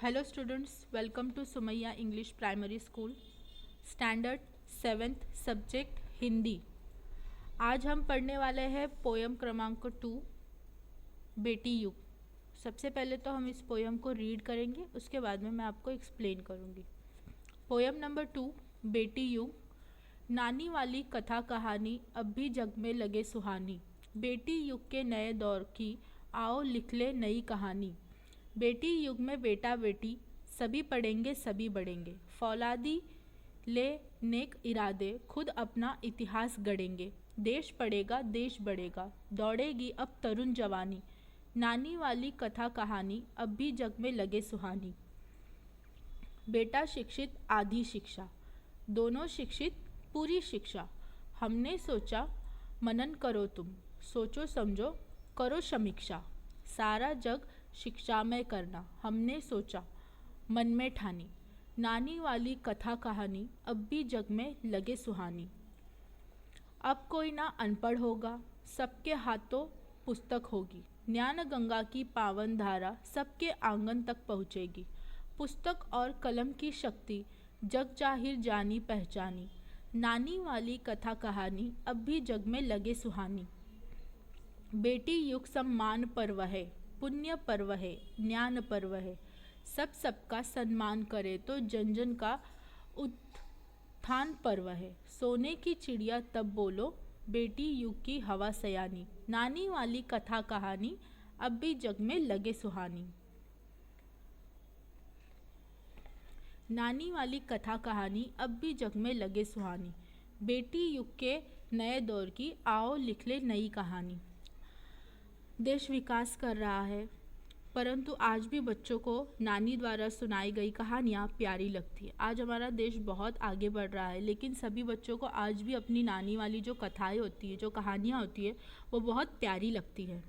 Hello students, welcome to Sumaiya English primary school standard 7th subject Hindi. आज हम पढ़ने वाले हैं पोयम क्रमांक 2 बेटी युग। सबसे पहले तो हम इस पोयम को रीड करेंगे, उसके बाद में मैं आपको एक्सप्लेन करूँगी। पोयम नंबर 2 बेटी युग। नानी वाली कथा कहानी अब भी जग में लगे सुहानी। बेटी युग के नए दौर की आओ लिख ले नई कहानी। बेटी युग में बेटा बेटी सभी पढ़ेंगे सभी बढ़ेंगे। फौलादी ले नेक इरादे खुद अपना इतिहास गढ़ेंगे। देश पढ़ेगा देश बढ़ेगा दौड़ेगी अब तरुण जवानी। नानी वाली कथा कहानी अब भी जग में लगे सुहानी। बेटा शिक्षित आधी शिक्षा, दोनों शिक्षित पूरी शिक्षा। हमने सोचा मनन करो तुम, सोचो समझो करो समीक्षा। सारा जग शिक्षा में करना हमने सोचा मन में ठानी। नानी वाली कथा कहानी अब भी जग में लगे सुहानी। अब कोई ना अनपढ़ होगा, सबके हाथों पुस्तक होगी। ज्ञान गंगा की पावन धारा सबके आंगन तक पहुँचेगी। पुस्तक और कलम की शक्ति जग जाहिर जानी पहचानी। नानी वाली कथा कहानी अब भी जग में लगे सुहानी। बेटी युग सम्मान पर्व है, पुण्य पर्व है, ज्ञान पर्व है। सब सबका सम्मान करे तो जन जन का उत्थान पर्व है। सोने की चिड़िया तब बोलो, बेटी युग की हवा सयानी। नानी वाली कथा कहानी अब भी जग में लगे सुहानी। नानी वाली कथा कहानी अब भी जग में लगे सुहानी। बेटी युग के नए दौर की आओ लिख ले नई कहानी। देश विकास कर रहा है, परंतु आज भी बच्चों को नानी द्वारा सुनाई गई कहानियाँ प्यारी लगती है। आज हमारा देश बहुत आगे बढ़ रहा है, लेकिन सभी बच्चों को आज भी अपनी नानी वाली जो कथाएं होती है, जो कहानियाँ होती है, वो बहुत प्यारी लगती है।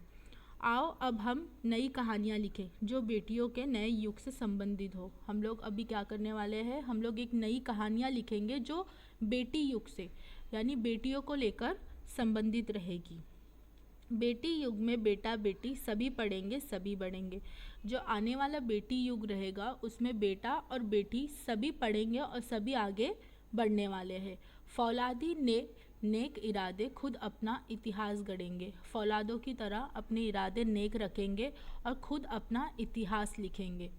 आओ अब हम नई कहानियाँ लिखें जो बेटियों के नए युग से संबंधित हो। हम लोग अभी क्या करने वाले हैं, हम लोग एक नई कहानियाँ लिखेंगे जो बेटी युग से यानी बेटियों को लेकर संबंधित रहेगी। बेटी युग में बेटा बेटी सभी पढ़ेंगे सभी बढ़ेंगे। जो आने वाला बेटी युग रहेगा उसमें बेटा और बेटी सभी पढ़ेंगे और सभी आगे बढ़ने वाले हैं। फौलादी ने नेक इरादे खुद अपना इतिहास गढ़ेंगे। फौलादों की तरह अपने इरादे नेक रखेंगे और खुद अपना इतिहास लिखेंगे।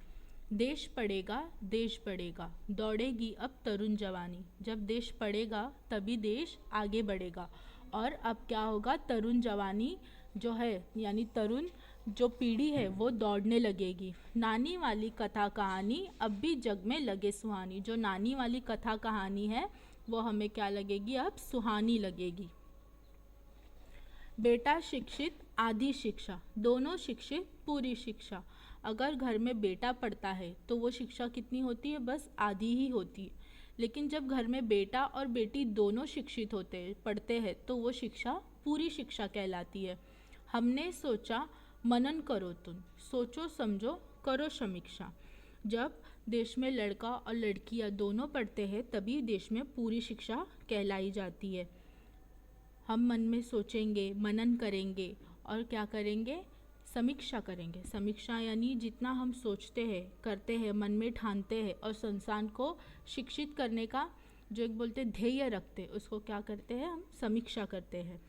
देश पढ़ेगा देश बढ़ेगा दौड़ेगी अब तरुण जवानी। जब देश पढ़ेगा तभी देश आगे बढ़ेगा और अब क्या होगा, तरुण जवानी जो है यानी तरुण जो पीढ़ी है वो दौड़ने लगेगी। नानी वाली कथा कहानी अब भी जग में लगे सुहानी। जो नानी वाली कथा कहानी है वो हमें क्या लगेगी, अब सुहानी लगेगी। बेटा शिक्षित आधी शिक्षा, दोनों शिक्षित पूरी शिक्षा। अगर घर में बेटा पढ़ता है तो वो शिक्षा कितनी होती है, बस आधी ही होती है। लेकिन जब घर में बेटा और बेटी दोनों शिक्षित होते हैं, पढ़ते हैं, तो वो शिक्षा पूरी शिक्षा कहलाती है। हमने सोचा मनन करो तुम, सोचो समझो करो समीक्षा। जब देश में लड़का और लड़कियां दोनों पढ़ते हैं तभी देश में पूरी शिक्षा कहलाई जाती है। हम मन में सोचेंगे, मनन करेंगे और क्या करेंगे, समीक्षा करेंगे। समीक्षा यानी जितना हम सोचते हैं, करते हैं, मन में ठानते हैं और संसार को शिक्षित करने का जो एक बोलते ध्येय रखते हैं, उसको क्या करते हैं, हम समीक्षा करते हैं।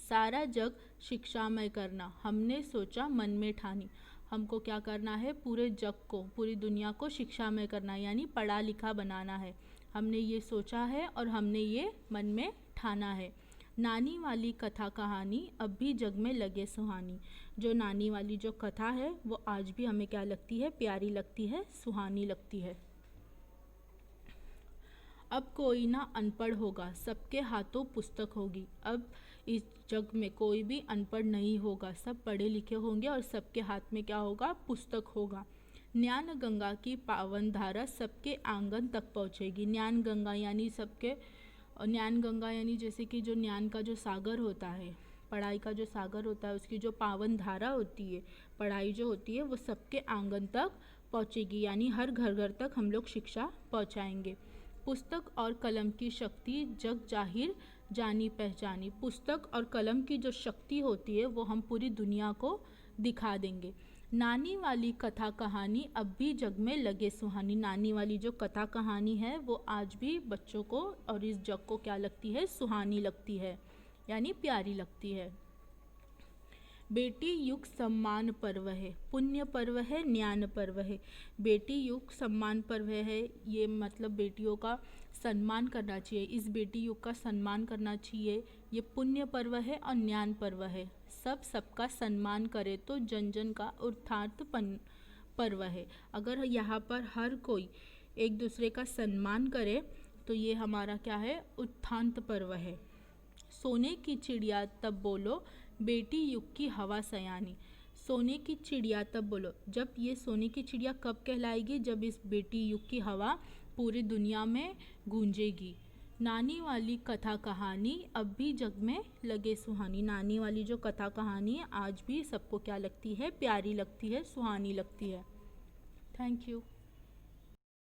सारा जग शिक्षामय करना हमने सोचा मन में ठानी। हमको क्या करना है, पूरे जग को, पूरी दुनिया को शिक्षामय करना यानी पढ़ा लिखा बनाना है। हमने ये सोचा है और हमने ये मन में ठाना है। नानी वाली कथा कहानी अब भी जग में लगे सुहानी। जो नानी वाली जो कथा है वो आज भी हमें क्या लगती है, प्यारी लगती है, सुहानी लगती है। अब कोई ना अनपढ़ होगा, सबके हाथों पुस्तक होगी। अब इस जग में कोई भी अनपढ़ नहीं होगा, सब पढ़े लिखे होंगे और सबके हाथ में क्या होगा, पुस्तक होगा। ज्ञान गंगा की पावन धारा सबके आंगन तक पहुँचेगी। ज्ञान गंगा यानी सबके, ज्ञान गंगा यानी जैसे कि जो ज्ञान का जो सागर होता है, पढ़ाई का जो सागर होता है, उसकी जो पावन धारा होती है, पढ़ाई जो होती है, वो सबके आंगन तक पहुँचेगी यानी हर घर घर तक हम लोग शिक्षा पहुँचाएंगे। पुस्तक और कलम की शक्ति जग जाहिर जानी पहचानी। पुस्तक और कलम की जो शक्ति होती है वो हम पूरी दुनिया को दिखा देंगे। नानी वाली कथा कहानी अब भी जग में लगे सुहानी। नानी वाली जो कथा कहानी है वो आज भी बच्चों को और इस जग को क्या लगती है, सुहानी लगती है, यानी प्यारी लगती है। बेटी युग सम्मान पर्व है, पुण्य पर्व है, ज्ञान पर्व है। बेटी युग सम्मान पर्व है, ये मतलब बेटियों का सम्मान करना चाहिए, इस बेटी युग का सम्मान करना चाहिए। ये पुण्य पर्व है और ज्ञान पर्व है। सब सबका सम्मान करे तो जन जन का उत्थान पर्व है। अगर यहाँ पर हर कोई एक दूसरे का सम्मान करे तो ये हमारा क्या है, उत्थान पर्व है। सोने की चिड़िया तब बोलो, बेटी युग की हवा सयानी। सोने की चिड़िया तब बोलो, जब ये सोने की चिड़िया कब कहलाएगी, जब इस बेटी युग की हवा पूरी दुनिया में गूंजेगी। नानी वाली कथा कहानी अब भी जग में लगे सुहानी। नानी वाली जो कथा कहानी है आज भी सबको क्या लगती है, प्यारी लगती है, सुहानी लगती है। Thank you.